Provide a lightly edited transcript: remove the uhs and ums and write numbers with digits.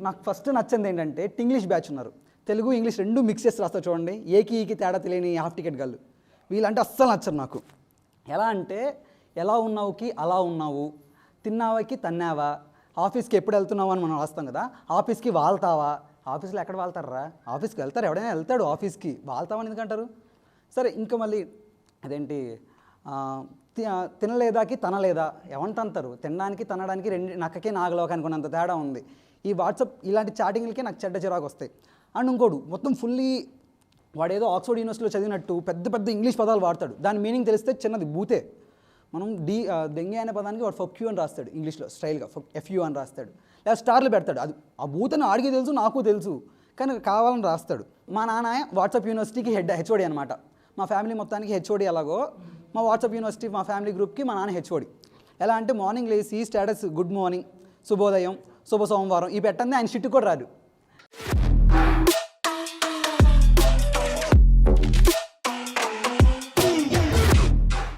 నాకు ఫస్ట్ నచ్చింది ఏంటంటే ఇంగ్లీష్ బ్యాచ్ ఉన్నారు. తెలుగు ఇంగ్లీష్ రెండు మిక్స్ చేసి రాస్తారు చూడండి. ఏకి ఈకి తేడా తెలియని హాఫ్ టికెట్ గల్లు. వీళ్ళంటే అస్సలు నచ్చరు నాకు. ఎలా అంటే ఎలా ఉన్నావుకి అలా ఉన్నావు, తిన్నావాకి తన్నావా, ఆఫీస్కి ఎప్పుడు వెళ్తున్నావు అని మనం రాస్తాం కదా. ఆఫీస్కి వాళ్తావా, ఆఫీస్లో ఎక్కడ వాళ్తారా, ఆఫీస్కి వెళ్తారు, ఎవడైనా వెళ్తాడు ఆఫీస్కి, వాళ్తావని ఎందుకంటారు. సరే ఇంకా మళ్ళీ అదేంటి తినలేదాకి తనలేదా, ఎవంట అంటారు. తినడానికి తనడానికి రెండు నక్కకి నాగలోకి అనుకున్నంత తేడా ఉంది. ఈ వాట్సాప్ ఇలాంటి చాటింగ్లకే నాకు చెడ్డ చిరాకు వస్తాయి. అండ్ ఇంకోడు మొత్తం ఫుల్లీ వాడేదో ఆక్స్ఫర్డ్ యూనివర్సిటీలో చదివినట్టు పెద్ద పెద్ద ఇంగ్లీష్ పదాలు వాడతాడు. దాని మీనింగ్ తెలిస్తే చిన్నది బూతే. మనం దెంగే అనే పదానికి వాడు ఫక్యూ అని రాస్తాడు ఇంగ్లీష్లో స్టైల్గా, ఎఫ్యూ అని రాస్తాడు, లేదా స్టార్లు పెడతాడు. అది ఆ బూతని ఆడికి తెలుసు, నాకు తెలుసు, కానీ కావాలని రాస్తాడు. మా నాన్న వాట్సాప్ యూనివర్సిటీకి హెచ్ఓడి అనమాట. మా ఫ్యామిలీ మొత్తానికి హెచ్ఓడి. ఎలాగో మా వాట్సాప్ యూనివర్సిటీ మా ఫ్యామిలీ గ్రూప్కి మా నాన్న హెచ్ఓడి. ఎలా అంటే మార్నింగ్ లేచి స్టేటస్ గుడ్ మార్నింగ్, శుభోదయం, శుభ సోమవారం ఈ పెట్టండి ఆయన షిట్టు కూడా రాదు.